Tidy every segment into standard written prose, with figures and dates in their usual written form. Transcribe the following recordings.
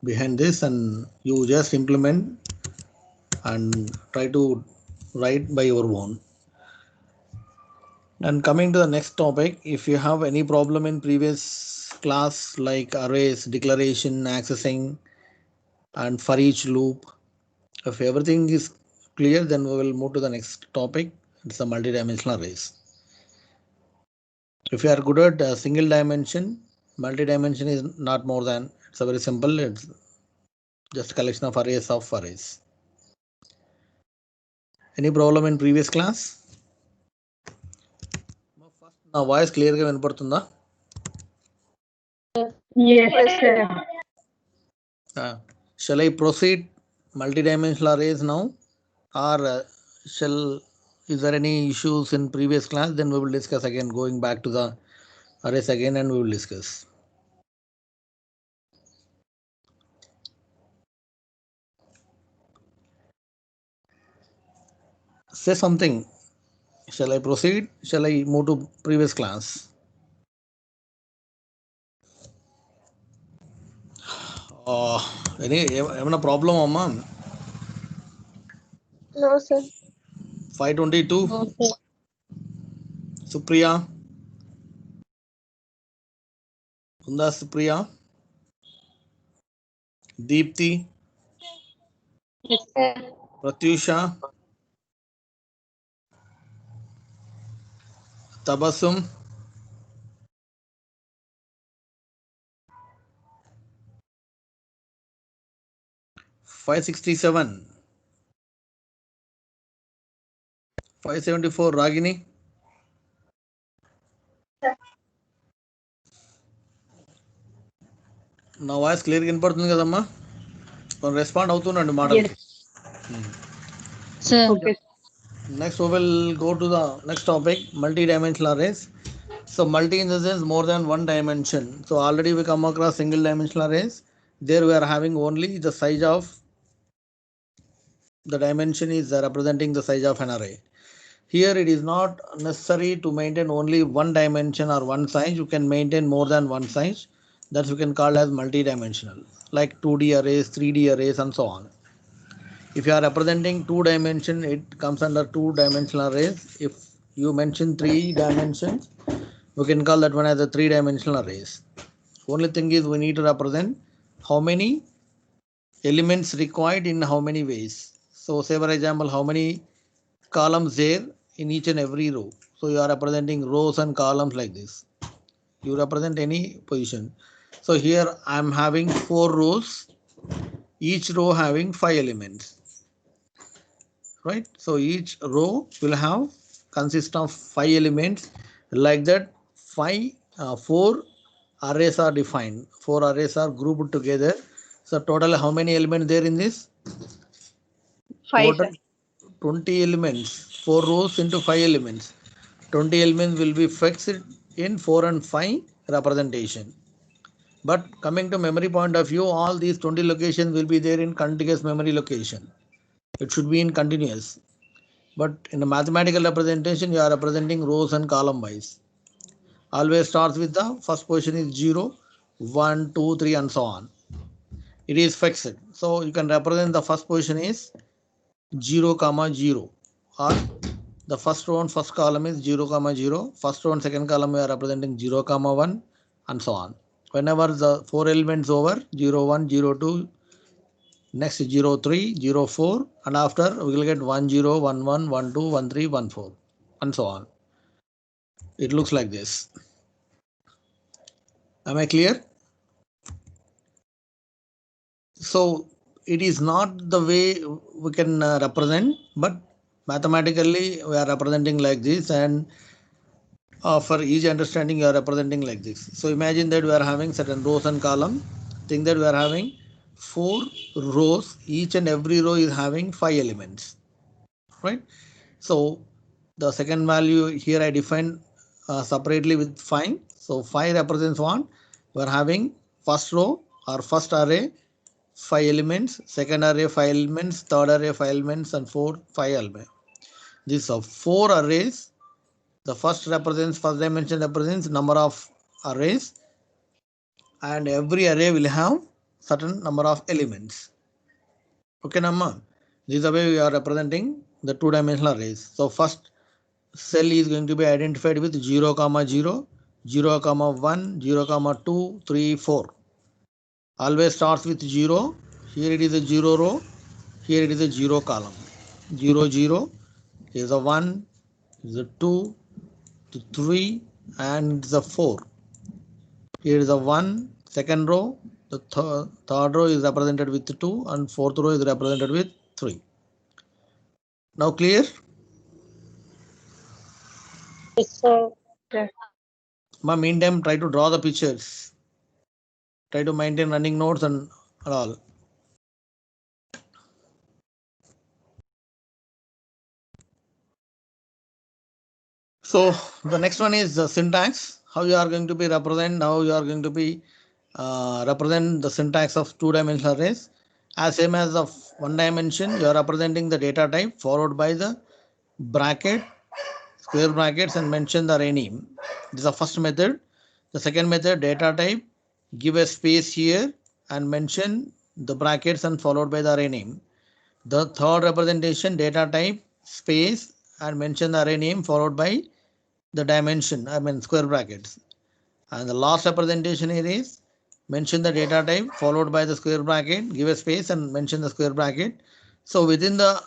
behind this, and you just implement and try to write by your own. And coming to the next topic, if you have any problem in previous class like arrays, declaration, accessing, and for each loop, if everything is clear, then we will move to the next topic. It's the multidimensional arrays. If you are good at single dimension, multi-dimension is not more than, it's a very simple, it's just a collection of arrays of arrays. Any problem in previous class? నా voice క్లియర్గా వినపడుతుందా? Yes, sir. Shall I proceed multidimensional arrays now, or shall, is there any issues in previous class? Then we will discuss again, going back to the arrays again, and we will discuss. Say something. Shall I proceed? Shall I move to previous class? ఏమైనా problem అమ్మా? No, sir. 522. No, sir. Supriya ఉందా? Supriya, Deepti, Yes, sir. Pratyusha, Tabassum, $567, $574, రాగిని, నా voice క్లియర్గా వినపడుతుంది కదమ్మా? Respond అవుతున్నాండి మాటలకి. Sir. Okay. Next we will go to the next topic, multi-dimensional arrays. So multi in the sense more than one dimension. So already we come across single dimensional arrays. There we are having only the size of the dimension is representing the size of an array. Here it is not necessary to maintain only one dimension or one size. You can maintain more than one size. That you can call as multi-dimensional, like 2D arrays, 3D arrays, and so on. If you are representing two dimension, it comes under two dimensional arrays. If you mention three dimensions, we can call that one as a three dimensional arrays. Only thing is we need to represent how many elements required in how many ways. So say for example, how many columns there in each and every row. So you are representing rows and columns like this. You represent any position. So here I am having 4 rows, each row having 5 elements, right? So each row will have consist of 5 elements. Like that, 4 arrays are defined. 4 arrays are grouped together. So total how many elements there in this? 5, Total 20 elements. 4 rows into 5 elements. 20 elements will be fixed in 4 and 5 representation. But coming to memory point of view, all these 20 locations will be there in contiguous memory location. It should be in continuous. But in a mathematical representation, you are representing rows and column wise. Always starts with the first position is 0, 1, 2, 3, and so on. It is fixed. So you can represent the first position is 0, 0, or the first row and first column is 0, 0. First row and second column we are representing 0, 1, and so on. Whenever the 4 elements over 0, 1, 0, 2, next 0, 3, 0, 4, and after we will get 1, 0, 1, 1, 1, 2, 1, 3, 1, 4, and so on. It looks like this. Am I clear? So it is not the way we can represent, but mathematically we are representing like this, and for easy understanding you are representing like this. So imagine that we are having certain rows and column. Think that we are having 4 rows, each and every row is having 5 elements, right? So the second value here I define separately with 5. So 5 represents what? We are having first row or first array 5 elements, second array 5 elements, third array 5 elements, and fourth 5 elements. These are 4 arrays. The first dimension represents number of arrays, and every array will have certain number of elements. Okay, Namma. This is the way we are representing the two-dimensional arrays. So first cell is going to be identified with 0, 0, 0, 1, 0, 2, 3, 4. Always starts with 0. Here it is a 0 row. Here it is a 0 column. 0, 0 is a 1, is a 2, to 3, and the 4. Here is a 1, second row. The third row is represented with 2, and fourth row is represented with 3. Now clear? Yes, sir. Yes. Meantime, try to draw the pictures. Try to maintain running notes and all. So the next one is the syntax. How you are going to be represent? Now you are going to be represent the syntax of two-dimensional arrays. As same as of one dimension, you are representing the data type followed by the bracket, square brackets, and mention the array name. This is the first method. The second method, data type, give a space here and mention the brackets and followed by the array name. The third representation, data type, space, and mention the array name followed by the dimension, square brackets. And the last representation here is mention the data type followed by the square bracket, give a space and mention the square bracket. So within the,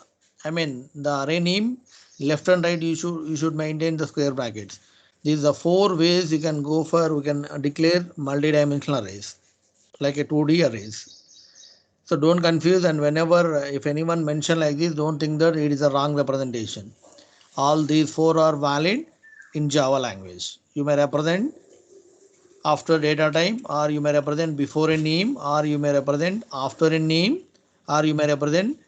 the array name, left and right, you should maintain the square brackets. These are 4 ways you can go for, we can declare multi-dimensional arrays, like a 2D arrays. So don't confuse, and whenever, if anyone mention like this, don't think that it is a wrong representation. All these 4 are valid in Java language. You may represent after data type, or you may represent before a name, or you may represent after a name, or you may represent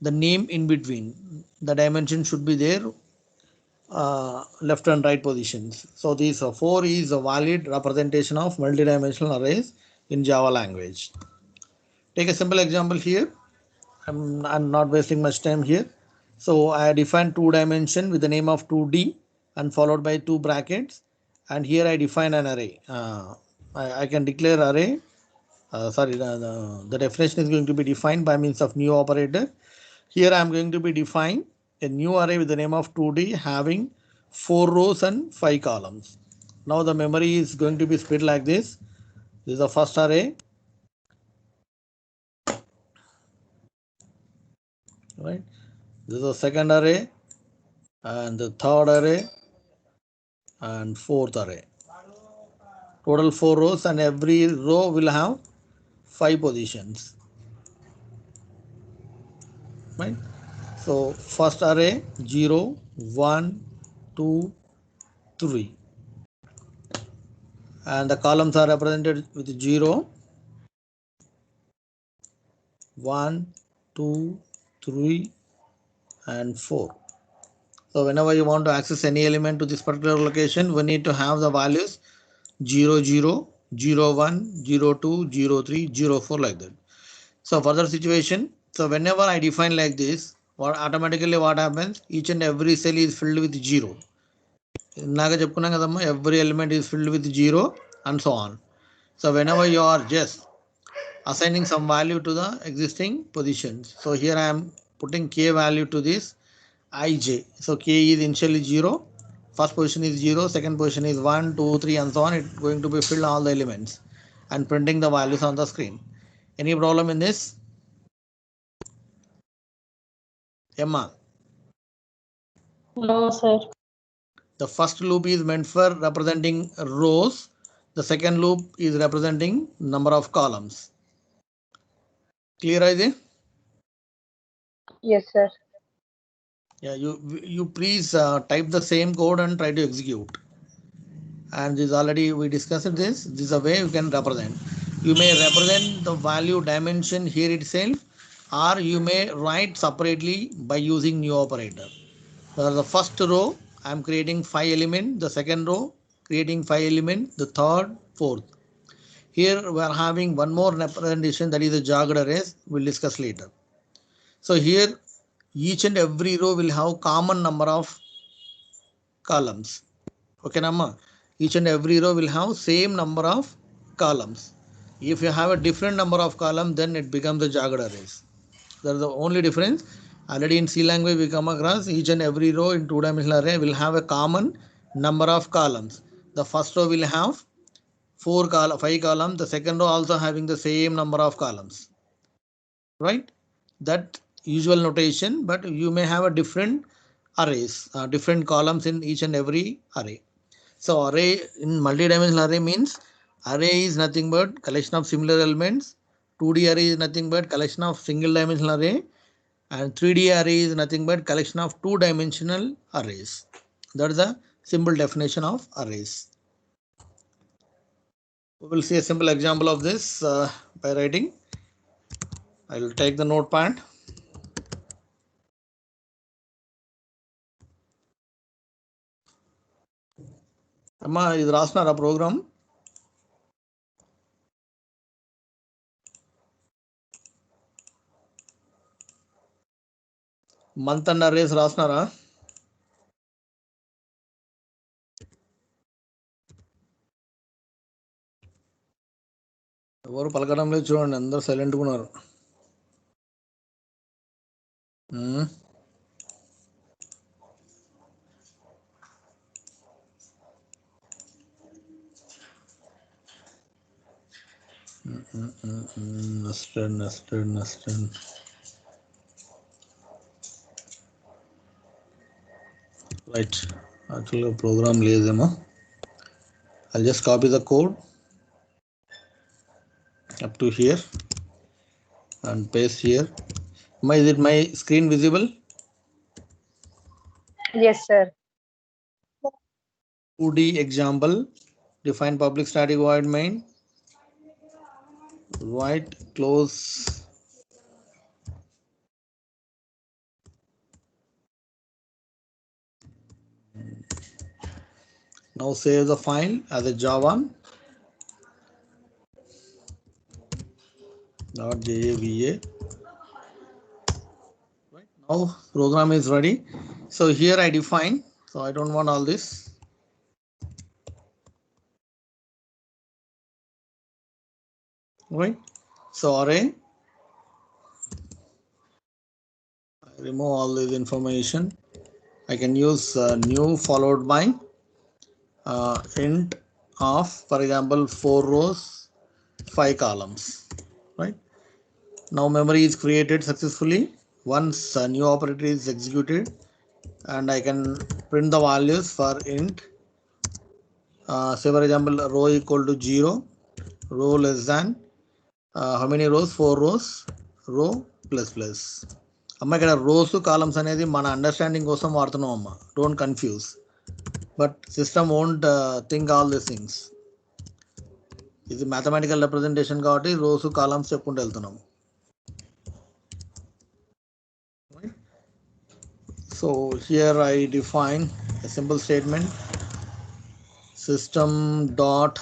the name in between. The dimension should be there, left and right positions. So these 4 is a valid representation of multidimensional arrays in Java language. Take a simple example here. I'm not wasting much time here. So I define 2 dimension with the name of 2D and followed by 2 brackets. And here I define an array. I can declare array. The definition is going to be defined by means of new operator. Here I am going to be define a new array with the name of 2D having 4 rows and 5 columns. Now the memory is going to be split like this. This is the first array. Right. This is the second array, and the third array, and fourth array. Total 4 rows, and every row will have 5 positions. Right. So first array 0, 1, 2, 3, and the columns are represented with 0, 1, 2, 3, and 4. So whenever you want to access any element to this particular location, we need to have the values 0, 0, 0, 1, 0, 2, 0, 3, 0, 4 like that. So further situation, so whenever I define like this, what happens, each and every cell is filled with 0. Every element is filled with 0 and so on. So whenever you are just assigning some value to the existing positions, so here I am putting k value to this ij. So k is initially 0, first position is 0, second position is 1, 2, 3 and so on. It's going to be filled all the elements and printing the values on the screen. Any problem in this? Emma? No, sir. The first loop is meant for representing rows. The second loop is representing number of columns. Clear, Isaac? Yes, sir. Yeah, you please type the same code and try to execute. And this already we discussed this. This is a way you can represent. You may represent the value dimension here itself, or you may write separately by using new operator. For the first row, I am creating 5 elements. The second row, creating 5 elements. The third, fourth. Here we are having one more representation, that is the jagged arrays. We'll discuss later. So here each and every row will have common number of columns. Okay, Namma? Each and every row will have same number of columns. If you have a different number of columns, then it becomes a jagged arrays. That's the only difference. Already in C language we come across each and every row in two-dimensional array will have a common number of columns. The first row will have 5 columns. The second row also having the same number of columns. Right? That usual notation, but you may have a different arrays, different columns in each and every array. So array in multi-dimensional array means array is nothing but collection of similar elements. 2D array is nothing but collection of single dimensional array, and 3D array is nothing but collection of two-dimensional arrays. That is a simple definition of arrays. We will see a simple example of this by writing. I will take the notepad. అమ్మా ఇది రాస్తున్నారా program? Month and arrays రాస్తున్నారా? ఎవరు పలకడం లేదు చూడండి, అందరూ సైలెంట్గా ఉన్నారు. nested. Right, actually program లేదేమో. I'll just copy the code up to here and paste here. Is it my screen visible? Yes, sir. 2D example. Define public static void main. Right, close. Now save the file as a Java. .java. Right, now program is ready. So here I define. So I don't want all this. Right. So array. I remove all this information. I can use new followed by int of, for example, 4 rows, 5 columns. Right. Now memory is created successfully. Once a new operator is executed, and I can print the values for int. Say for example, row equal to 0, row less than how many rows? 4 rows, row plus. అమ్మ ఇక్కడ rows columns అనేది మన understanding కోసం వాడుతున్నాం అమ్మ, don't confuse. But system won't think all these things. ఇది mathematical representation కాబట్టి rows columns చెప్పుకుంటూ వెళ్తున్నాం. So here I define a simple statement. System dot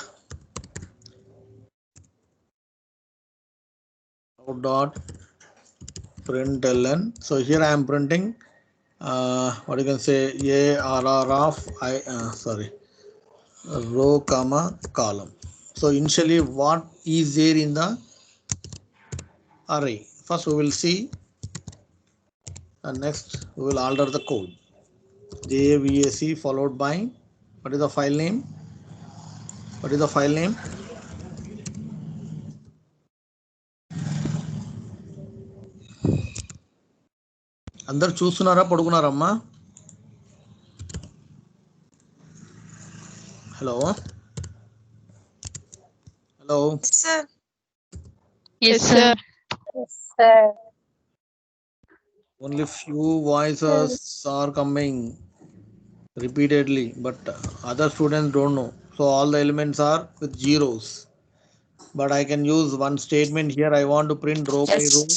println. So here I am printing what you can say arr of row comma column. So initially what is there in the array? First we will see, and next we will alter the code. JAVAC followed by what is the file name? అందరు చూస్తున్నారా, పడుకున్నారమ్మా? Hello. Sir. Yes, sir. Yes, sir. Only few voices are coming repeatedly, but other students don't know. So all the elements are with zeros. But I can use one statement here. I want to print row by row,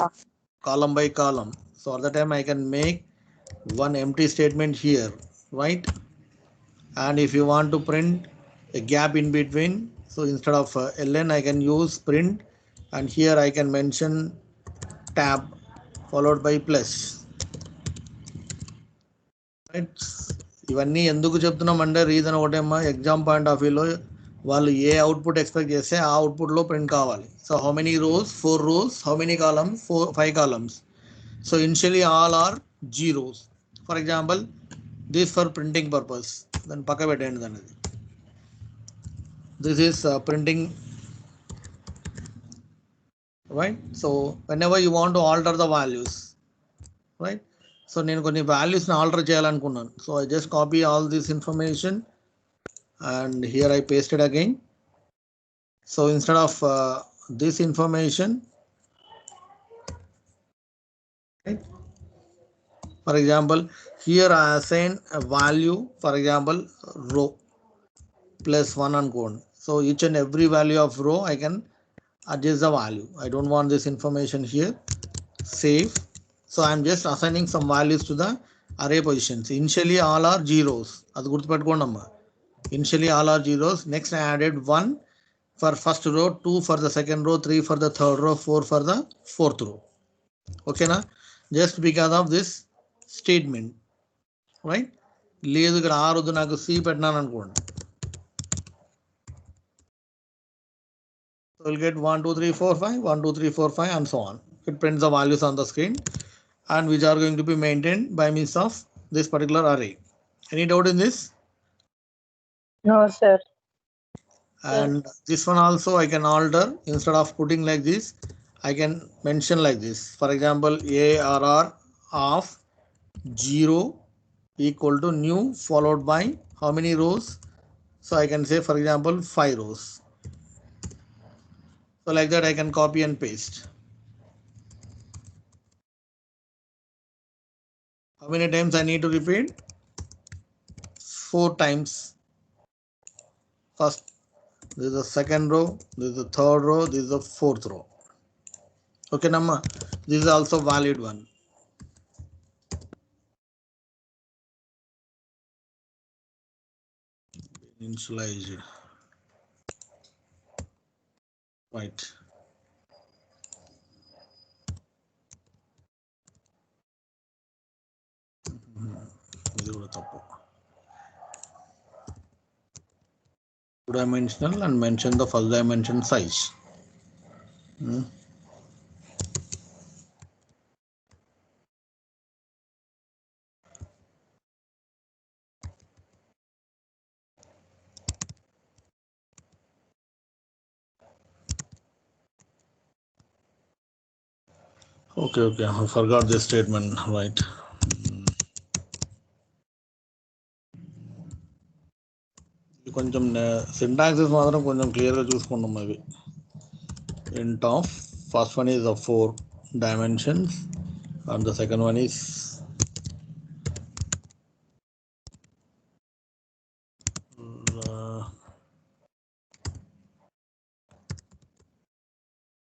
column by column. So at the time I can make one empty statement here, right? And if you want to print a gap in between, so instead of ln I can use print, and here I can mention tab followed by plus. Right? ఇవన్నీ ఎందుకు చెప్తున్నాం అంటే reason ఒకటేమ్మా, exam point of వ్యూలో వాళ్ళు ఏ output expect చేస్తే ఆ అవుట్పుట్లో print కావాలి. So how many rose? 4 rows. How many columns? 5 columns. So initially all are zeros. For example, this for printing purpose. Then పక్క పెట్టండి దాన్ని. This is printing, right? So whenever you want to alter the values, right? So నేను కొన్ని వాల్యూస్ని alter చేయాలనుకున్నాను. So I just copy all this information and here I paste it again. So instead of this information, right? For example, here I assign a value, for example, row plus 1 అనుకోండి. So each and every value of row I can adjust the value. I don't want this information here. Save. So I'm just assigning some values to the array positions. Initially all are zeros. అది గుర్తుపెట్టుకోండి అమ్మా. Initially all are zeros. Next I added 1 for first row, 2 for the second row, 3 for the third row, 4 for the fourth row. Okay na? Just because of this statement, right? లేదు ఇక్కడ are వద్దు నాకు C పెట్టినాను అనుకోండి. So we'll get 1 2 3 4 5, 1 2 3 4 5 and so on. It prints the values on the screen and which are going to be maintained by means of this particular array. Any doubt in this? No, sir. And this one also I can alter. Instead of putting like this, I can mention like this. For example, ARR of 0 equal to new followed by how many rows? So I can say, for example, 5 rows. So like that I can copy and paste. How many times I need to repeat? 4 times. First, this is the second row, this is the third row, this is the fourth row. Okay, Namma. This is also valid one. Initialize. Right. Two dimensional and mention the first dimension size. Okay, I forgot this statement, right? కొంచెం syntaxes మాత్రం కొంచెం క్లియర్గా చూసుకుంటాం అవి. Int of first one is of 4 dimensions and the second one is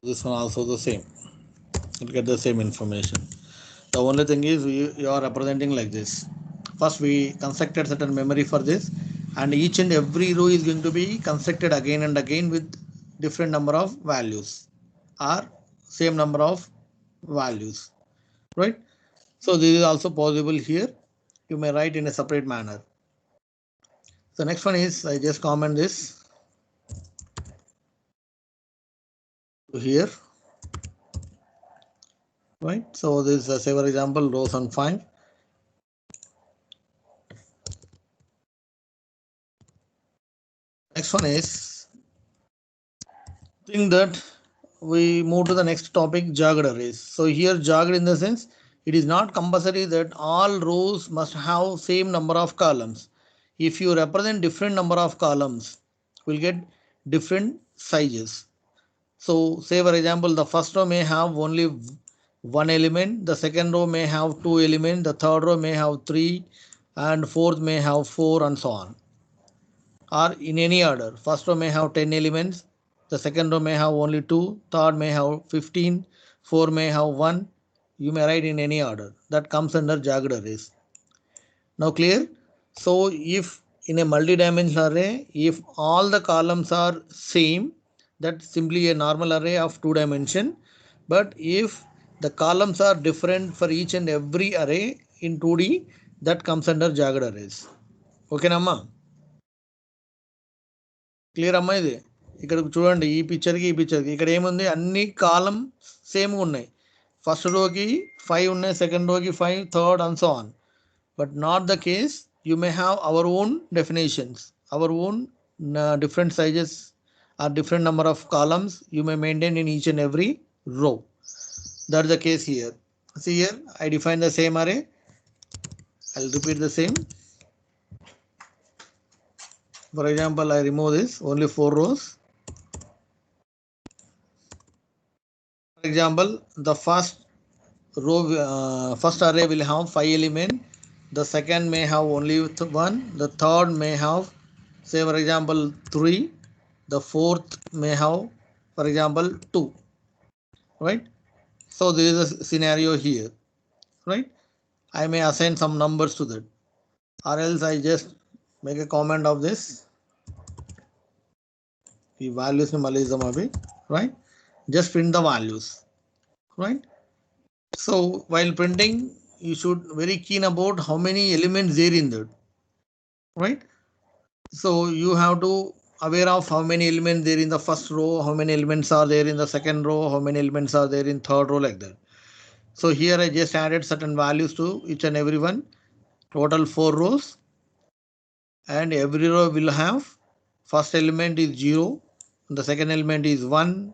this one also the same. You'll get the same information. The only thing is you are representing like this. First we constructed certain memory for this and each and every row is going to be constructed again and again with different number of values or same number of values, right? So this is also possible here. You may write in a separate manner. The next one is I just comment this here, right? So this is say for example rows on 5. Next one is think that we move to the next topic, jogged arrays. So here jogged in the sense it is not compulsory that all rows must have same number of columns. If you represent different number of columns, we'll get different sizes. So say for example the first row may have only one element, the second row may have 2 elements, the third row may have 3 and fourth may have 4 and so on. Or in any order, first row may have 10 elements, the second row may have only 2, third may have 15, 4 may have 1. You may write in any order. That comes under jogged arrays. Now clear? So if in a multi-dimensional array, if all the columns are same, that's simply a normal array of 2 dimension. But if the columns are different for each and every array in 2D, that comes under jogged arrays. Okay, Namma? Clear అమ్మా? ఇది ఇక్కడ చూడండి, ఈ పిక్చర్కి ఈ పిక్చర్కి ఇక్కడ ఏముంది, అన్ని కాలం సేమ్గా ఉన్నాయి. ఫస్ట్ రోకి 5 ఉన్నాయి, సెకండ్ రోకి 5, third and so on. But not the case. You may have our own definitions, our own different sizes or different number of columns you may maintain in each and every row. That's the case here. See here, I define the same array. I'll repeat the same. For example, I remove this, only 4 rows. For example, the first row, first array will have 5 elements. The second may have only 1. The third may have, say for example, 3. The fourth may have, for example, 2. Right? So this is a scenario here. Right? I may assign some numbers to that, or else I just make a comment of this. The values right? Just print the values. Right? So while printing, you should very keen about how many elements there in that. Right? So you have to aware of how many elements there in the first row, how many elements are there in the second row, how many elements are there in third row, like that. So here I just added certain values to each and every one. Total 4 rows, and every row will have first element is 0, the second element is 1,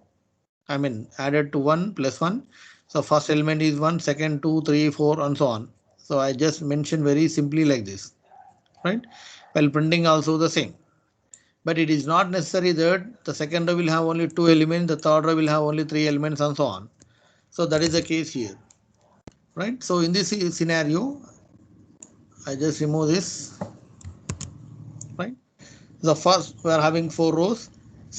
I mean added to 1 plus 1. So first element is 1, second 2, 3, 4 and so on. So I just mentioned very simply like this. Right? While printing also the same. But it is not necessary that the second row will have only 2 elements, the third row will have only 3 elements and so on. So that is the case here. Right? So in this scenario, I just remove this. Right? The first, we are having 4 rows.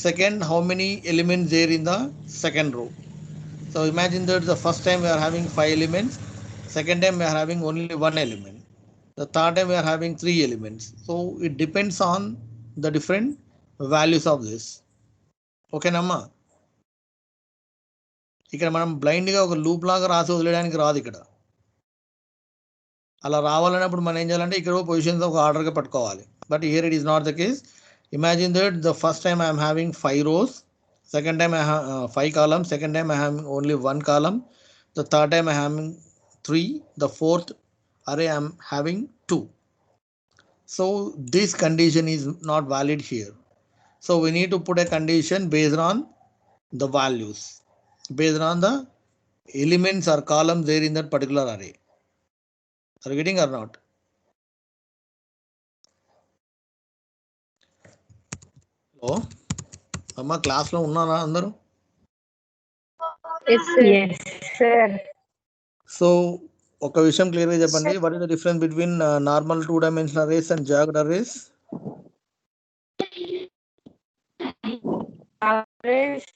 Second, how many elements there in the second row? So imagine that the first time we are having 5 elements, second time we are having only 1 element, the third time we are having 3 elements. So it depends on the different values of this. Okay namma? ఇక్కడ మనం బ్లైండ్గా ఒక loop లాగా రాసి వదిలేయడానికి రాదు. ఇక్కడ అలా రావాలన్నప్పుడు మనం ఏం చేయాలంటే ఇక్కడ పొజిషన్స్ ఒక ఆర్డర్గా పట్టుకోవాలి. But here it is not the case. Imagine that the first time I am having 5 rows, second time I have 5 columns, second time I have only 1 column, the third time I am having 3, the fourth array I am having 2. So this condition is not valid here. So we need to put a condition based on the values, based on the elements or columns there in that particular array. Are you getting or not? ఓ అమ్మ క్లాస్లో ఉన్నారా అందరూ? Yes, sir. So ఒక విషయం క్లియర్గా చెప్పండి. What is the difference between normal 2-dimensional arrays and jagged arrays? Arrays,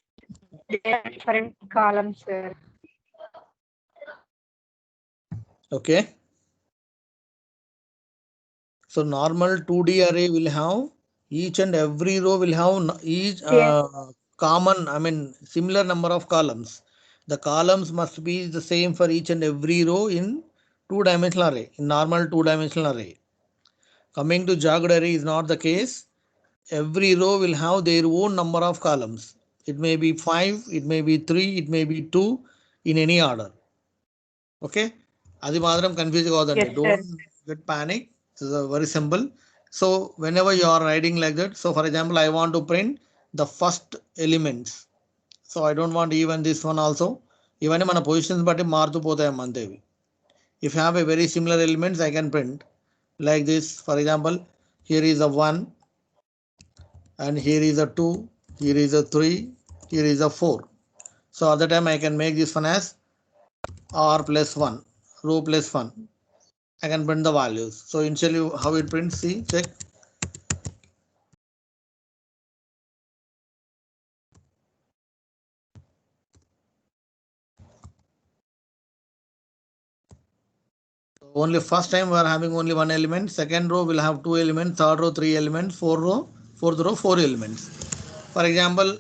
different columns, sir. Okay. So normal 2D array will have each and every row will have each common, I mean similar number of columns. The columns must be the same for each and every row in 2-dimensional array, in normal 2-dimensional array. Coming to jagged array is not the case. Every row will have their own number of columns. It may be 5, it may be 3, it may be 2 in any order. Okay? Adi madram confuse avadandi. Don't get panic. This is very simple. So whenever you are writing like that, so for example, I want to print the first elements. So I don't want even this one also. Even mana positions batti maartu potayam antevi. If you have a very similar elements, I can print like this. For example, here is a 1 and here is a 2, here is a 3, here is a 4. So at the time I can make this one as r plus 1, row plus 1. I can print the values. So initially how it prints, see, check. Only first time we are having only 1 element, second row will have 2 elements, third row 3 elements, fourth row 4 elements. For example,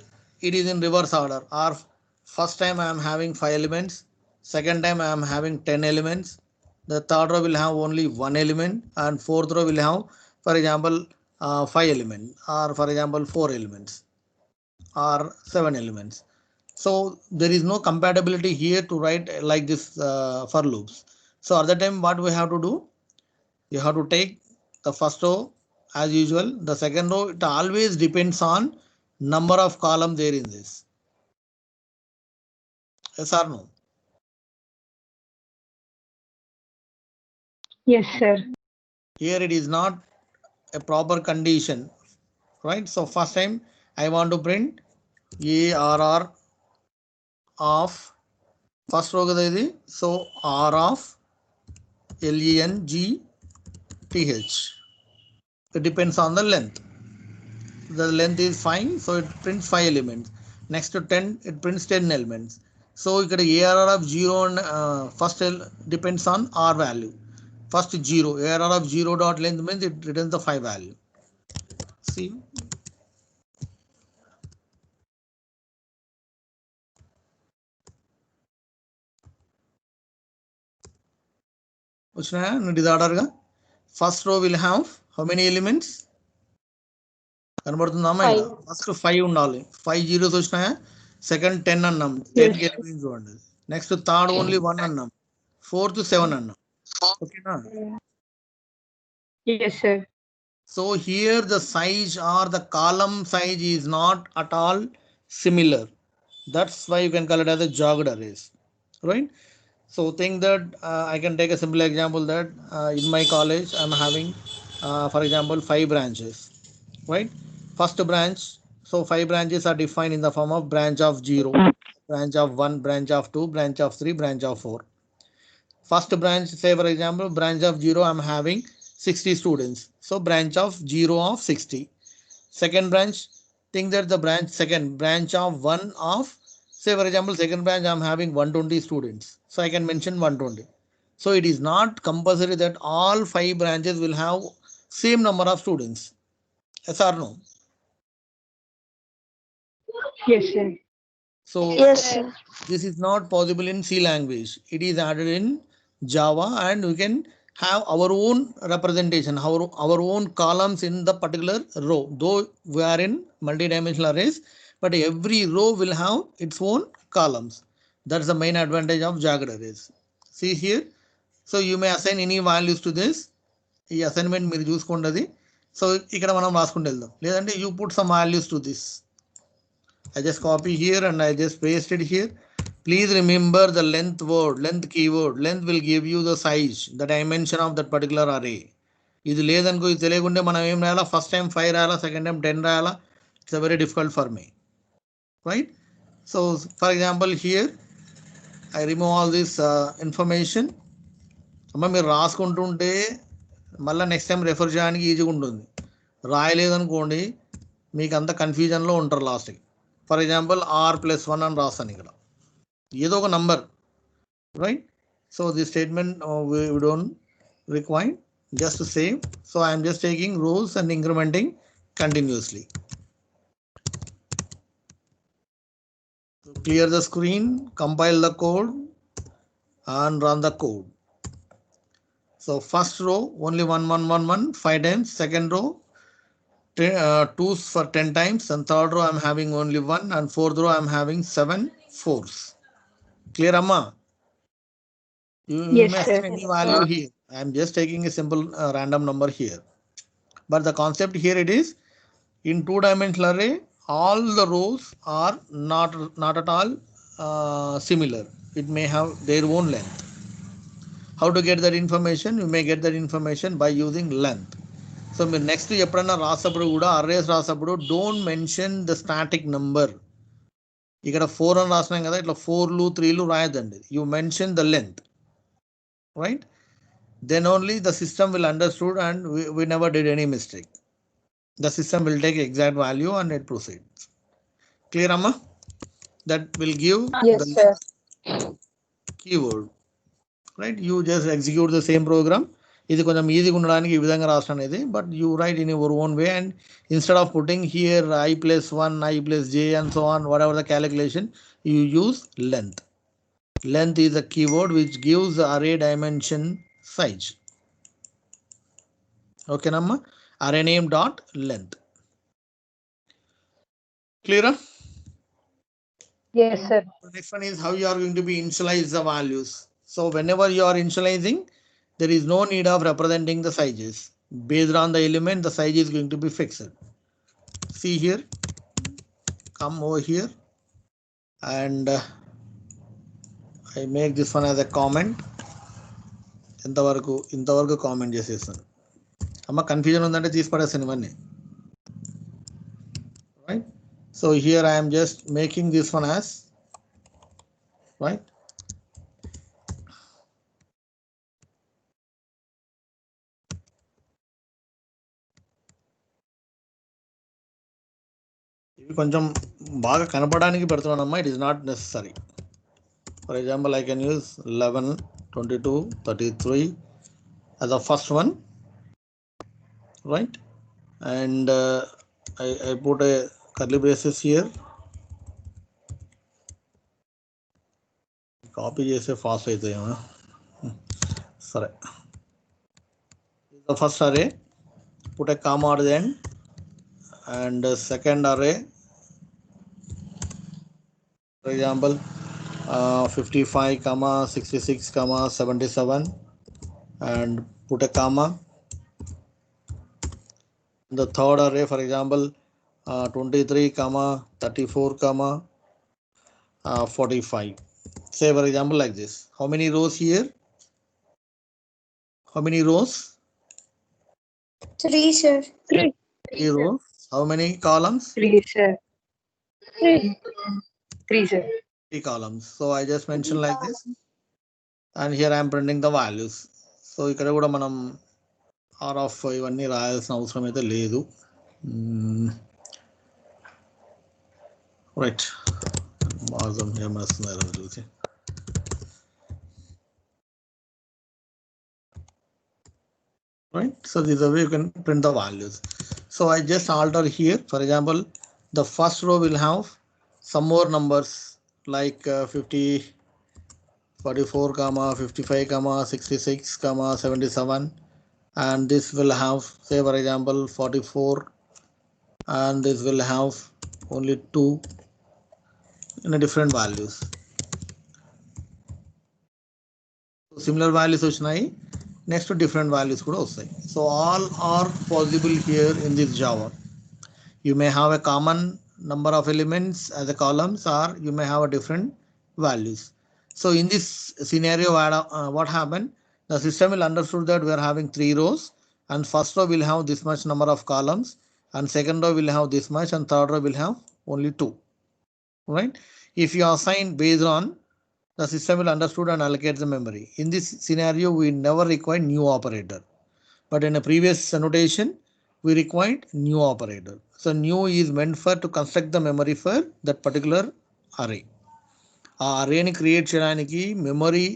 it is in reverse order. Or first time I am having 5 elements, second time I am having 10 elements, the third row will have only 1 element, and fourth row will have, for example, 5 elements, or for example 4 elements or 7 elements. So there is no compatibility here to write like this for loops. So at the time what we have to do, you have to take the first row as usual. The second row, it always depends on number of columns there in this. Yes or no? Yes, sir. Here it is not a proper condition, right? So first time I want to print ARR of first row kada idi. So R of LENGTH. It depends on the length. The length is fine, so it prints 5 elements. Next to 10, it prints 10 elements. So you get ARR of 0 and first depends on R value. First 0, ARR of 0 dot length means it returns the 5 value. See? First row will have how many elements? కనబడుతుందమ్మా ఇక్కడ first 5 ఉండాలి. 5 zeros వచ్చినాయా? Second 10 అన్నాం, 10 elements చూడండి. Next third only 1 అన్నాం, fourth 7 అన్నాం. ఓకేనా? Yes, sir. So here the size or the column size is not at all similar. That's why you can call it as a jogged arrays, right? So think that I can take a simple example that in my college I'm having for example 5 branches, right? First branch, so 5 branches are defined in the form of branch of 0, branch of 1, branch of 2, branch of 3, branch of 4. First branch, say for example branch of 0 I'm having 60 students, so branch of 0 of 60. Second branch, think that the second branch of 1 of, say for example second branch I'm having 120 students, so I can mention 120. So it is not compulsory that all 5 branches will have same number of students. Yes or no? Yes, sir. So Yes, sir. this is not possible in C language. It is added in Java, and we can have our own representation, our own columns in the particular row. Though we are in multi-dimensional arrays, but every row will have its own columns. That's the main advantage of jagged arrays. See here. So you may assign any values to this. ఈ assignment మీరు చూసుకోండి. So ఇక్కడ మనం రాసుకుంటూ వెళ్దాం, లేదంటే you put some values to this. I just copy here and I just paste it here. Please remember the length word, length keyword. Length will give you the size, the dimension of that particular array. ఇది లేదనుకో, ఇది తెలియకుంటే మనం ఏం రాయాలా? First time 5 రాయాలా, second time 10 రాయాలా? It's very difficult for me, right? So for example here I remove all this information. అమ్మ మీరు రాసుకుంటుంటే మళ్ళీ నెక్స్ట్ టైం రెఫర్ చేయడానికి ఈజీగా ఉంటుంది. రాయలేదనుకోండి మీకు అంత కన్ఫ్యూజన్లో ఉంటారు లాస్ట్కి. ఫర్ ఎగ్జాంపుల్ R+1 అని రాస్తాను ఇక్కడ, ఏదో ఒక number, right? So the statement we don't require, just to save. So I am just taking rows and incrementing continuously. So clear the screen, compile the code and run the code. So first row only 1 1 1 1 5 times, second row 2s for 10 times, and third row I'm having only 1, and fourth row I'm having 7 4s. Clear, Amma? You Yes, may sir. assign any value here. I'm just taking a simple random number here. But the concept here it is, in 2-dimensional array, all the rows are not at all similar. It may have their own length. How to get that information? You may get that information by using length. సో మీరు నెక్స్ట్ ఎప్పుడన్నా రాసేప్పుడు కూడా arrays రాసేప్పుడు don't mention the static number. ఇక్కడ 4 అని రాసినాం కదా, ఇట్లా 4లు 3లు రాయద్దండి. You mention the length, right? Then only the system will understood and we never did any mistake. The system will take exact value and it proceeds. Clear, Amma? That will give Yes, sir. keyword, right? You just execute the same program. ఇది కొంచెం ఈజీగా ఉండడానికి ఈ విధంగా రాస్తాను ఇది, but you right in your own way, and instead of putting here I+1, I+j and so on, whatever the calculation, you use length. Length is a keyword which gives the array dimension size. Okay, Namma? array name dot length. Clear? Yes, sir. The next one is how you are going to be initialize the values. So whenever you are initializing, there is no need of representing the sizes. Based on the element, the size is going to be fixed. See here, come over here, and I make this one as a comment. ఇంతవరకు comment చేసేస్తాను. అమ్మ confusion ఉందంటే తీసి పడేస్తాను ఇవన్నీ. Right? So here I am just making this one as, right? ఇవి కొంచెం బాగా కనపడడానికి పెడుతున్నానమ్మా. It is not necessary. For example, I can use 11, 22, 33 as the first one, right? And I put a curly braces here. Copy చేసే fast అవుతాయేమో. సరే, the first array, put a comma at the end, and second array, for example, 55, 66, 77, and put a comma. The third array, for example, 23, 34, 45. Say for example like this. How many rows here? How many rows? 3, sir. 3 rows. How many columns? 3, sir. 3, sir. 3 columns. So I just mentioned like this, and here I am printing the values. So ఇక్కడ కూడా మనం are of ఇవన్నీ రాయాల్సిన అవసరం అయితే లేదు. Right, మాజం ఏమేస్తున్నారు చూసి. Right, so this is the way you can print the values. So I just alter here. For example, the first row will have some more numbers like 50, 44, 55, 66, 77, and this will have, say for example, 44, and this will have only 2 in a different values. So similar values వచ్చినాయి, next to different values kuda vasthayi. So all are possible here in this Java. You may have a common number of elements as a columns, or you may have a different values. So in this scenario, what happened? The system will understood that we are having 3 rows, and first row will have this much number of columns, and second row will have this much, and third row will have only 2. Right? If you assign based on, the system will understood and allocate the memory. In this scenario, we never require new operator, but in a previous annotation, we required new operator. So new is meant for to construct the memory for that particular array. ఆ అరేని create చేయడానికి memory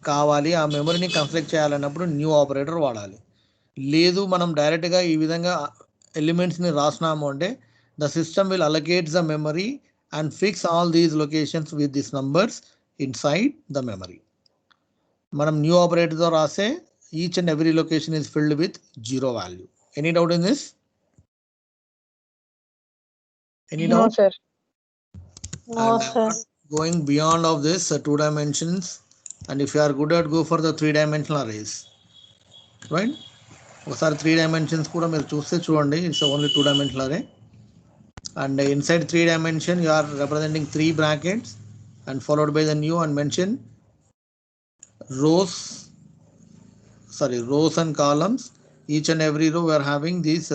కావాలి, ఆ మెమరీని construct చేయాలన్నప్పుడు new operator వాడాలి. లేదు మనం డైరెక్ట్గా ఈ విధంగా ఎలిమెంట్స్ని రాసినాము అంటే the system will allocate the memory and fix all these locations with this numbers inside the memory. మనం న్యూ ఆపరేటర్తో రాసే each and every location is filled with 0 value. Any doubt in this? Any No, doubt? sir. No, sir. Going beyond of this 2 dimensions, and if you are good at, go for the 3-dimensional arrays. Right? ఒకసారి 3 dimensions కూడా మీరు చూస్తే చూడండి, it's only 2-dimensional array, and inside 3 dimension you are representing 3 brackets and followed by the new and mention rows and columns. Each and every row we are having this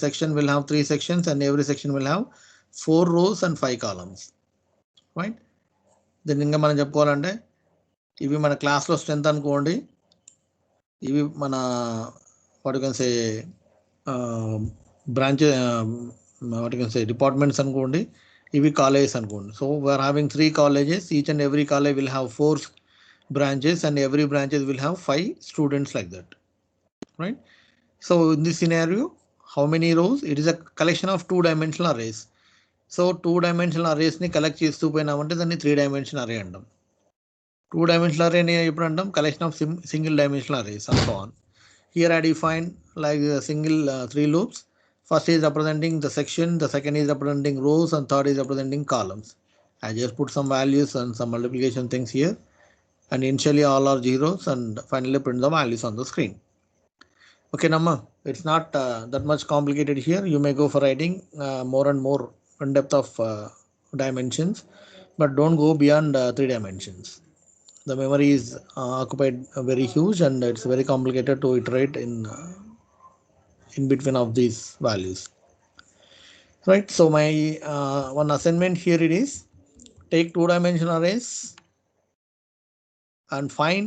section will have 3 sections, and every section will have 4 rows and 5 columns. Right? దీన్ని ఇంకా మనం చెప్పుకోవాలంటే ఇవి మన క్లాస్లో strength అనుకోండి, ఇవి మన what you can say branch what you can say departments అనుకోండి, ఇవి కాలేజెస్ అనుకోండి. So we are having 3 colleges, each and every college will have 4 branches, and every branches will have 5 students like that. Right? So in this scenario, how many rows? It is a collection of 2-dimensional arrays. సో 2-dimensional arraysని collect చేస్తూ పోయినామంటే దాన్ని 3-dimensional array అంటాం. 2-dimensional array ఎప్పుడు అంటాం? Collection of single dimensional arrays and so on. Here I define like a single 3 loops. First is representing the section, the second is representing rows, and third is representing columns. I just put some values and some multiplication things here, and initially all are zeros, and finally print the values on the screen. Okay, Namma, it's not that much complicated here. You may go for writing more and more in depth of dimensions, but don't go beyond 3 dimensions. The memory is occupied very huge, and it's very complicated to iterate in between of these values. Right. So my one assignment here it is: take 2-dimensional arrays and find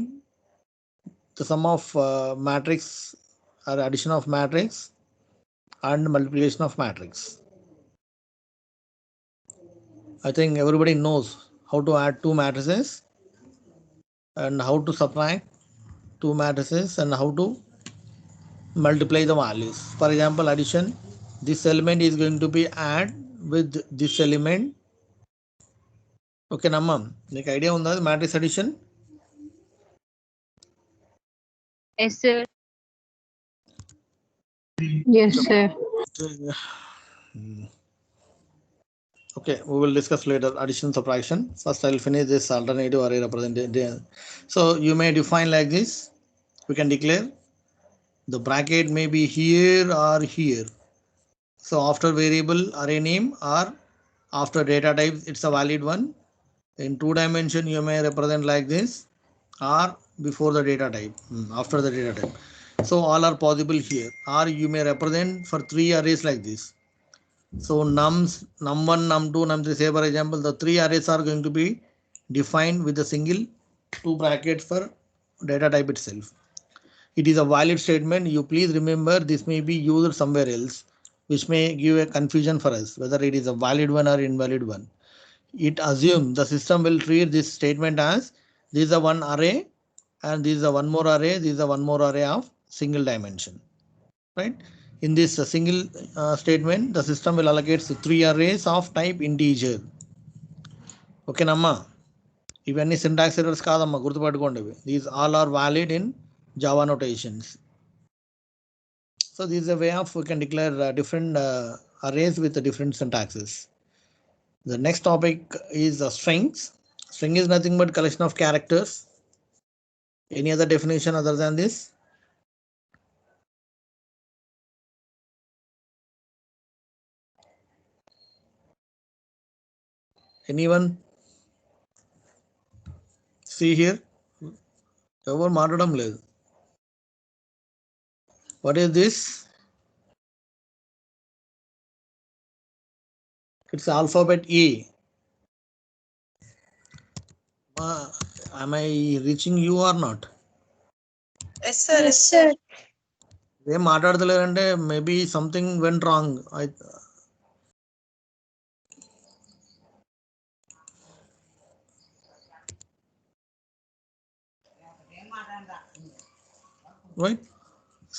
the sum of matrix or addition of matrix and multiplication of matrix. I think everybody knows how to add 2 matrices and how to subtract 2 matrices and how to multiply the values. For example, addition, this element is going to be add with this element. Okay, Namma, make idea on the matrix addition? Yes, sir. Yes, sir. Okay, we will discuss later addition subtraction. First, I'll finish this alternative array representation. So you may define like this. We can declare the bracket may be here or here. So after variable array name or after data type, it's a valid one. In 2 dimension, you may represent like this or before the data type, after the data type. So all are possible here. Or you may represent for 3 arrays like this. So nums, num1, num2, num3, say for example, the 3 arrays are going to be defined with a single 2 brackets for data type itself. It is a valid statement. You please remember this may be used somewhere else, which may give a confusion for us whether it is a valid one or invalid one. It assumes the system will treat this statement as this is a one array and this is a one more array, this is a one more array of single dimension. Right? In this single statement, the system will allocate 3 arrays of type integer. Okay, Namma. ఇవన్నీ syntax errors కాదమ్మా, గుర్తుపెట్టుకోండి. These all are valid in Java notations. So this is a way of we can declare different arrays with different syntaxes. The next topic is strings. String is nothing but collection of characters. Any other definition other than this? Anyone? See here. ఎవరు మాట్లాడడం లేదు. What is this? It's alphabet E. Am I reaching you or not? Yes, sir. Yes, sir. ఏం మాట్లాడతలేరంటే maybe something went wrong. Right?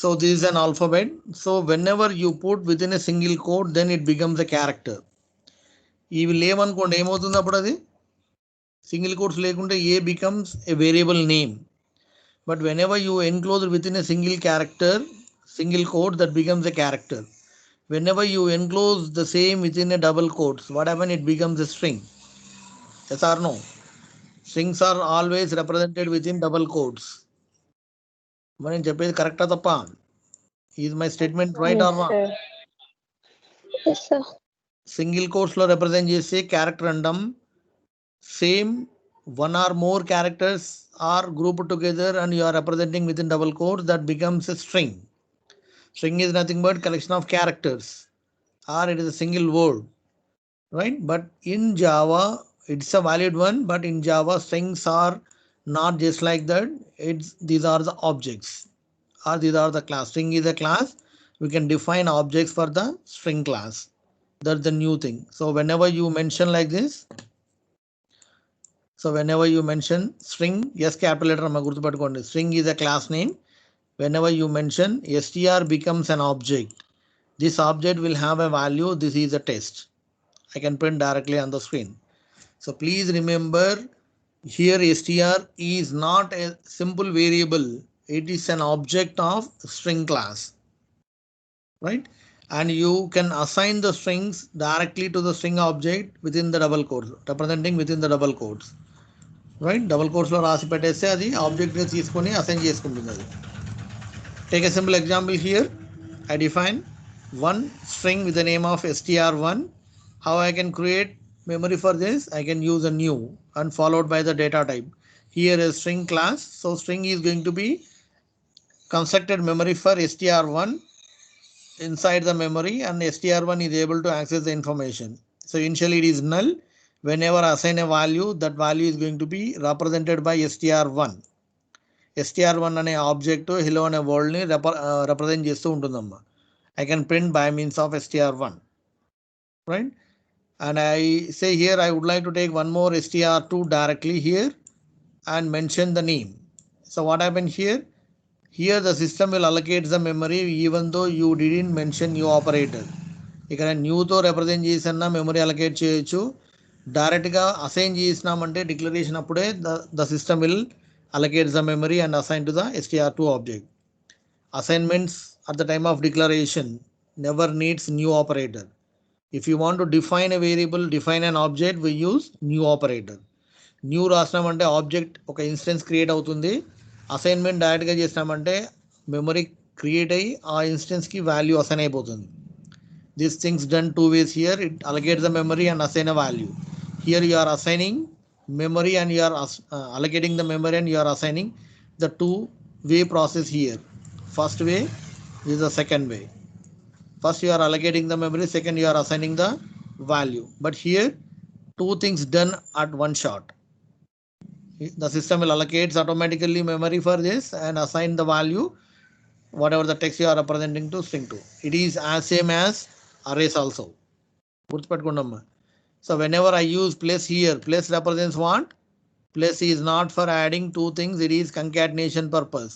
So this is an alphabet. So whenever you put within a single quote, then it becomes a character. ఇవి లేవనుకోండి ఏమవుతుంది అప్పుడు అది single quotes లేకుంటే ఏ becomes a variable name. But whenever you enclose within a single character, single quote, that becomes a character. Whenever you enclose the same within a double quotes, what happens? It becomes a string. Yes or no? Strings are always represented within double quotes. మరి నేను చెప్పేది కరెక్టా తప్ప? Is my statement right or wrong? Yes, sir. Single quotes లో represent చేసే character అంటాం. Same one or more characters are grouped together and you are representing within double quotes, that becomes a string. String is nothing but collection of characters, or it is a single word, right? But in Java it's a valid one, but in Java strings are not just like that. These are the objects, or these are the class. String is a class. We can define objects for the string class. That's the new thing. So whenever you mention like this, so whenever you mention string, yes, capital letter amma gurtupetukondi, string is a class name. Whenever you mention str becomes an object. This object will have a value. This is a test. I can print directly on the screen. So please remember, here str is not a simple variable it is an object of string class, right? And you can assign the strings directly to the string object within the double quotes, representing within the double quotes, right? Double quotes లో రాసి పెట్టేస్తే అది object ని తీసుకొని assign చేసుకుంటుంది అది. Take a simple example here. I define one string with the name of str1. How I can create memory for this? I can use a new and followed by the data type. Here is string class. So string is going to be constructed memory for str1 inside the memory, and str1 is able to access the information. So initially it is null. Whenever I assign a value, that value is going to be represented by str1. str1 అనే object hello అనే word ని represent చేస్తూ ఉంటుందమ్మా. I can print by means of str1, right? And I say here I would like to take one more str2 directly here and mention the name. So what happened here? Here the system will allocate the memory even though you didn't mention new operator. ఇక్కడ న్యూతో represent చేసిన memory allocate చేయొచ్చు. డైరెక్ట్గా assign చేసినామంటే declaration అప్పుడే the system will allocate the memory and assign to the str2 object. Assignments at the time of declaration never needs new operator. If you want to define a variable, define an object, we use new operator. New రాసినామంటే object ఒక instance create అవుతుంది. Assignment డైరెక్ట్గా చేసినామంటే memory create అయ్యి ఆ ఇన్స్టెన్స్కి value assign అయిపోతుంది. These things done two ways here. It allocates the memory and assign a value. Here you are assigning memory and you are allocating the memory and you are assigning the two-way process here. First way is the second way. First you are allocating the memory, second you are assigning the value. But here two things done at one shot. The system will allocate automatically memory for this and assign the value whatever the text you are representing to string to. It is as same as arrays also. So whenever I use place here, place represents what? Place is not for adding two things, it is concatenation purpose.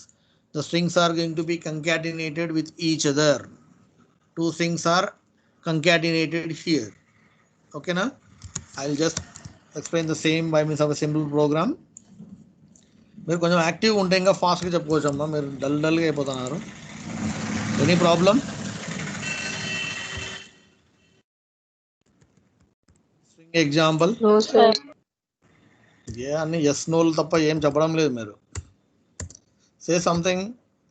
The strings are going to be concatenated with each other. Two strings are concatenated here. Okay, na? I'll just explain the same by means of a simple program. మీరు కొంచెం యాక్టివ్గా ఉంటే ఇంకా ఫాస్ట్గా చెప్పుకోవచ్చు అమ్మా, మీరు డల్గా అయిపోతున్నారు. Any problem? స్ట్రింగ్ ఎగ్జాంపుల్ ఏ అన్ని ఎస్ నోలు తప్ప ఏం చెప్పడం లేదు మీరు. సే సంథింగ్,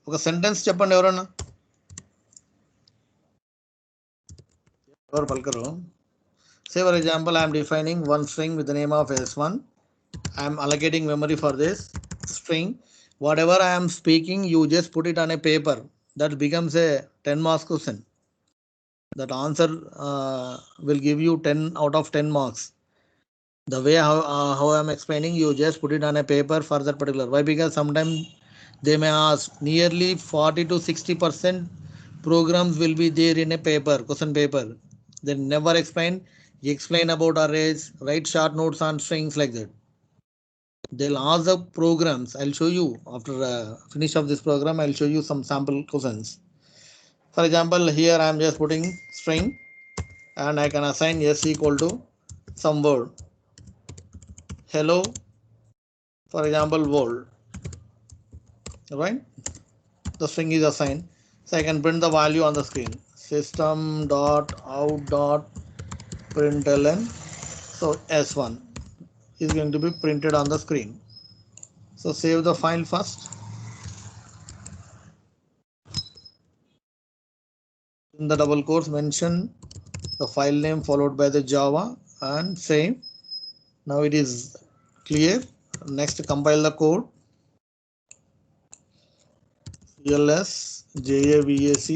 ఒక సెంటెన్స్ చెప్పండి ఎవరన్నా. ఎవరు పలకరు. Say for example, I am defining one string with the name of s1. I am allocating memory for this string. Whatever I am speaking, you just put it on a paper. That becomes a 10 marks question. That answer will give you 10 out of 10 marks. The way how I am explaining, you just put it on a paper for that particular. Why? Because sometimes they may ask, nearly 40 to 60% programs will be there in a paper, question paper. They never explain about arrays, write short notes on strings like that. They'll ask the programs. I'll show you after finish of this program. I'll show you some sample questions. For example, here I am just putting string and I can assign s equal to some word. Hello, for example, world. Right? The string is assigned. So I can print the value on the screen. System.out.println. So s1 is going to be printed on the screen. So save the file first. In the double quotes, mention the file name followed by the Java and save. Now it is clear. Next, compile the code. CLS JAVAC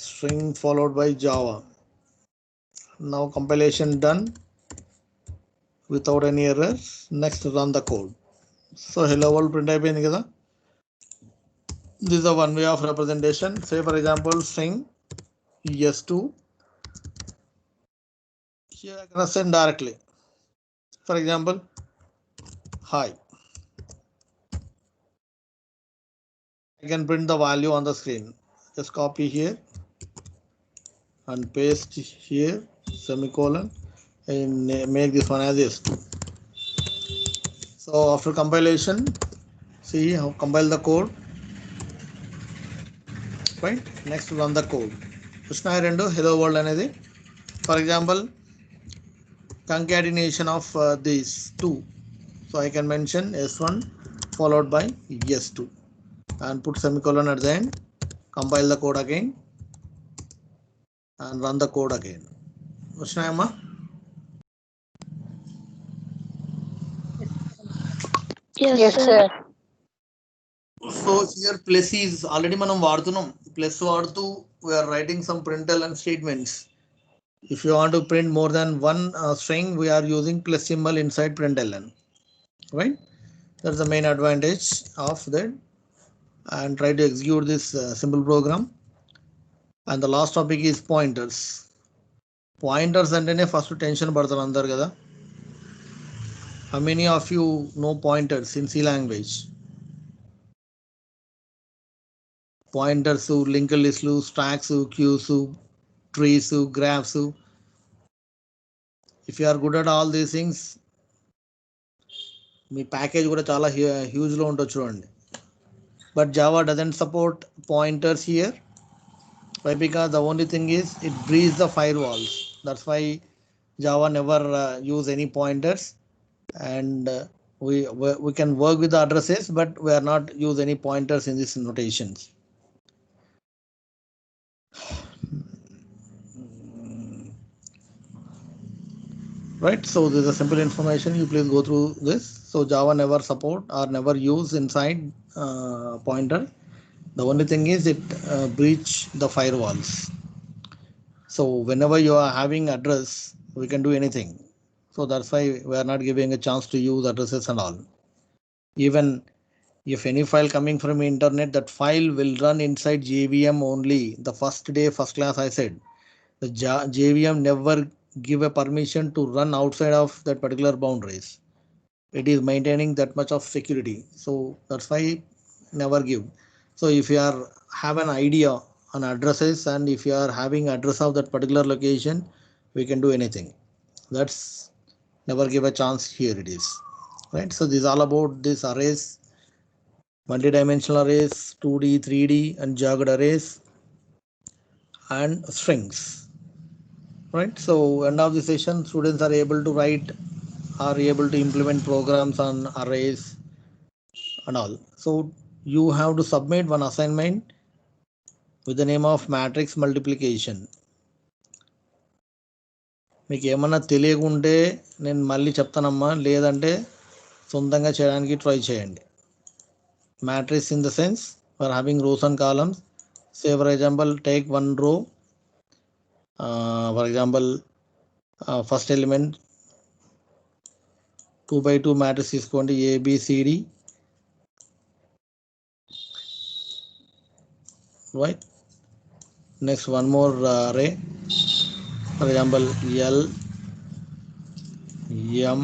string followed by Java. Now compilation done without any errors. Next, run the code. So hello world print అయిపోయింది కదా. This is a one way of representation. Say for example, string s2. Here I can assign directly. For example, hi. I can print the value on the screen. Just copy here and paste here, semicolon, and make this one as s2. So after compilation, See how compile the code. Right, next run the code. Krishna rendu hello world అనేది. For example, concatenation of these two. So I can mention S1 followed by S2 and put semicolon at the end. Compile the code again and run the code again. Krishna amma? Yes, sir. So here plus is already మనం వాడుతున్నాం. Plus వాడుతూ we are writing some println statements. If you want to print more than one string, we are using plus symbol inside println. Right? That's the main advantage of that. And try to execute this simple program. And the last topic is pointers. Pointers అంటేనే first tension పడతారు అందరు కదా. How many of you know pointers in C language? Pointers, linked lists, stacks, queues, trees, graphs. If you are good at all these things, me package కూడా చాలా హ్యూజ్లో ఉంటుంది చూడండి. But Java doesn't support pointers here. Why? Because the only thing is it breaches the firewalls. That's why Java never use any pointers, and we can work with the addresses, but we are not use any pointers in these notations. Right, so this is a simple information. You please go through this. So Java never support or never use inside pointer. The only thing is it breach the firewalls. So whenever you are having address, we can do anything. So that's why we are not giving a chance to use addresses and all. Even if any file coming from internet, that file will run inside JVM only. The first day, first class, I said the JVM never give a permission to run outside of that particular boundaries. It is maintaining that much of security. So that's why never give. So if you are have an idea on addresses, and if you are having address of that particular location, we can do anything. That's never give a chance. Here it is. Right, so this is all about this arrays, multi-dimensional arrays, 2D, 3D and jagged arrays and strings. Right, so end of the session, students are able to write, are able to implement programs on arrays and all. So you have to submit one assignment with the name of matrix multiplication. మీకు ఏమన్నా తెలియకుంటే నేను మళ్ళీ చెప్తానమ్మా, లేదంటే సొంతంగా చేయడానికి try చేయండి. Matrix in the sense for having rows and columns. Say for example take one row, for example first element 2x2 matrix తీసుకోండి, ABCD. Right, next one more array, for example L, M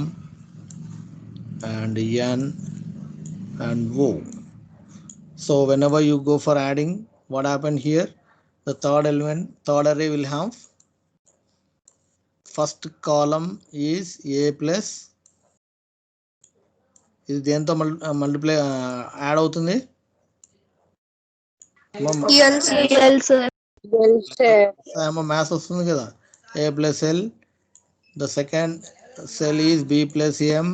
and N and O. So whenever you go for adding, what happened here, the third element, third array will have first column is A plus, ఇది దేంతో multiply add అవుతుంది? Maths వస్తుంది కదా. A plus L, the second cell is B plus M,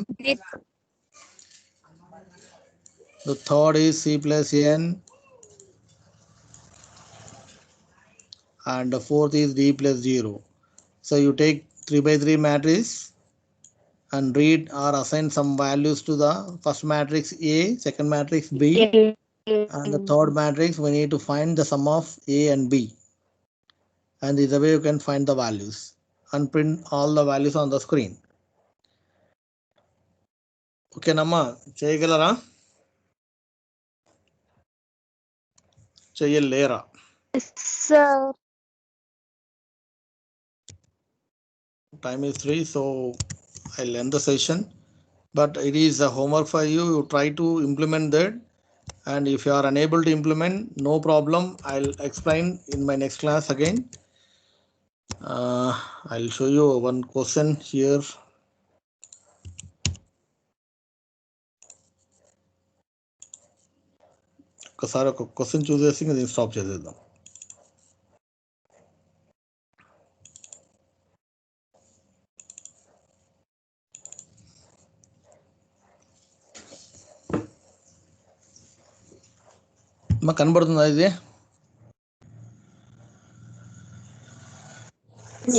the third is C plus N, and the fourth is D plus 0. So you take 3x3 matrix and read or assign some values to the first matrix A, second matrix B, and the third matrix we need to find the sum of A and B. And this is the way you can find the values and print all the values on the screen. Okay, Namma, చేయగలరా? చేయలేరా? Sir. Time is 3, so I'll end the session. But it is a homework for you. You try to implement that. And if you are unable to implement, no problem. I'll explain in my next class again. I'll show you one question here. ఒకసారి ఒక question చూసేసి దీన్ని stop చేసేద్దాం. మాకు కనబడుతుందా ఇది?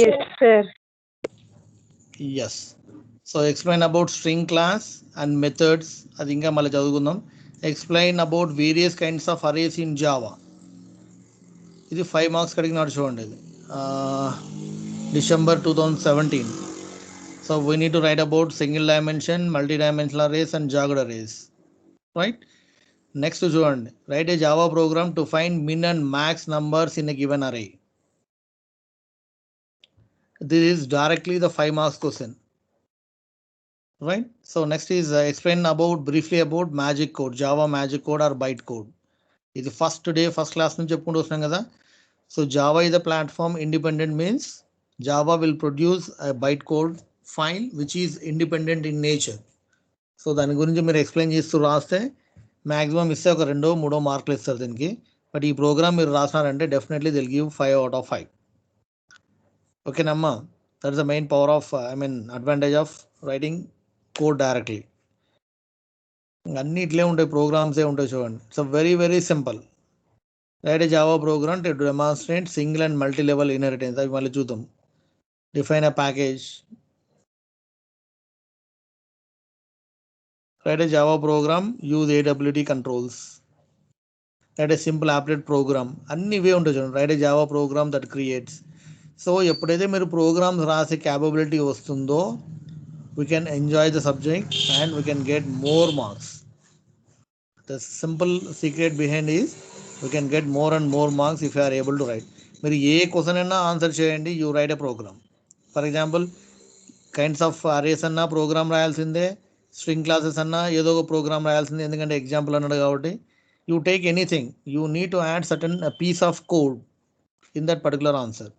Yes, sir. Yes. So explain about string class and methods. అది ఇంకా మళ్ళీ చదువుకుందాం. Explain about various kinds of arrays in Java. ఇది 5 మార్క్స్ అడిగినాడు చూడండి. ఇది December 2017. So we need to write about single dimension, multi-dimensional arrays and Jagged arrays. Right? Next చూడండి. Write a Java program to find min and max numbers in a given array. This is directly the 5 marks question. Right? So next is explain briefly about magic code, Java magic code or byte code. ఇది first day first class నుంచి చెప్పుకుంటూ వస్తున్నాం కదా. So Java is a platform independent means Java will produce a byte code file which is independent in nature. So దాని గురించి మీరు explain చేస్తూ రాస్తే మ్యాక్సిమం ఇస్తే ఒక 2-3 మార్కులు ఇస్తారు దీనికి. బట్ ఈ ప్రోగ్రామ్ మీరు రాసినారంటే definitely they'll give 5 out of 5. ఓకేనమ్మా, that is the main power of advantage of writing code directly. అన్ని ఇట్లే ఉంటాయి, ప్రోగ్రామ్సే ఉంటాయి చూడండి. So very very simple. Write a Java program to demonstrate single and multi level inheritance. అవి మళ్ళీ చూద్దాం. Define a package. Write a Java program use AWT controls. Write a simple operate program. అన్ని ఇవే ఉంటాయి చూడండి. Write a Java programme that creates. So ఎప్పుడైతే మీరు programmes రాసే క్యాపబిలిటీ వస్తుందో we can enjoy the subject and we can get more marks. The simple secret behind is we can get more and more marks if you are able to write. మీరు ఏ question అయినా answer చేయండి, you write a program. For example kinds of arrays అన్నా program రాయాల్సిందే, string classes అన్నా ఏదో ఒక program రాయాల్సిందే, ఎందుకంటే ఎగ్జాంపుల్ అన్నాడు కాబట్టి. You take anything, you need to add certain piece of code in that particular answer.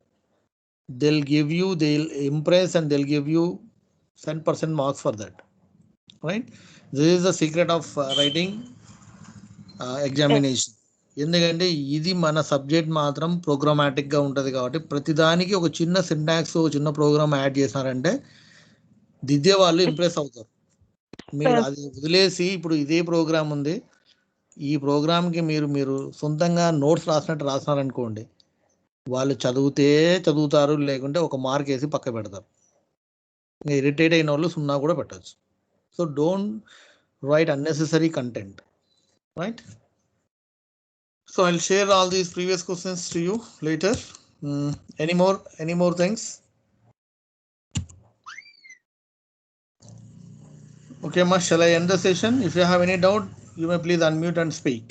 they'll impress and they'll give you 10% marks for that. Right? This is the secret of writing examination. ఎందుకంటే ఇది మన subject మాత్రం ప్రోగ్రామాటిక్గా ఉంటుంది కాబట్టి ప్రతిదానికి ఒక చిన్న syntax చిన్న ప్రోగ్రామ్ యాడ్ చేసినారంటే దిద్దే వాళ్ళు ఇంప్రెస్ అవుతారు. మీరు అది వదిలేసి ఇప్పుడు ఇదే ప్రోగ్రామ్ ఉంది, ఈ ప్రోగ్రామ్కి మీరు సొంతంగా నోట్స్ రాసినట్టు రాసినారనుకోండి, వాళ్ళు చదువుతారు, లేకుంటే ఒక మార్క్ వేసి పక్క పెడతారు. ఇంకా ఇరిటేట్ అయిన వాళ్ళు 0 కూడా పెట్టచ్చు. So don't write unnecessary content. Right? So I'll share all these previous questions to you later. Any more things? Okay, Ma, shall I end the session? If you have any doubt, you may please unmute and speak.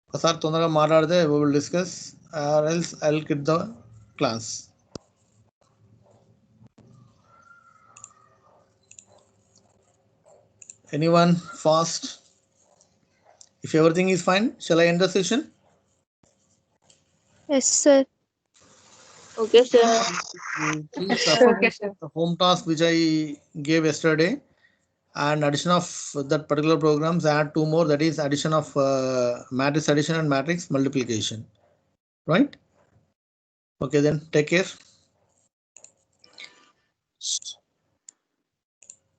ఒకసారి తొందరగా మాట్లాడితే we will discuss, or else I'll quit the class. Anyone fast? If everything is fine, shall I end the session? Yes, sir. Okay, sir. Please Okay, sir. the home task which I gave yesterday and addition of that particular programs, add 2 more, that is addition of matrix addition and matrix multiplication. Right? Okay, then take care.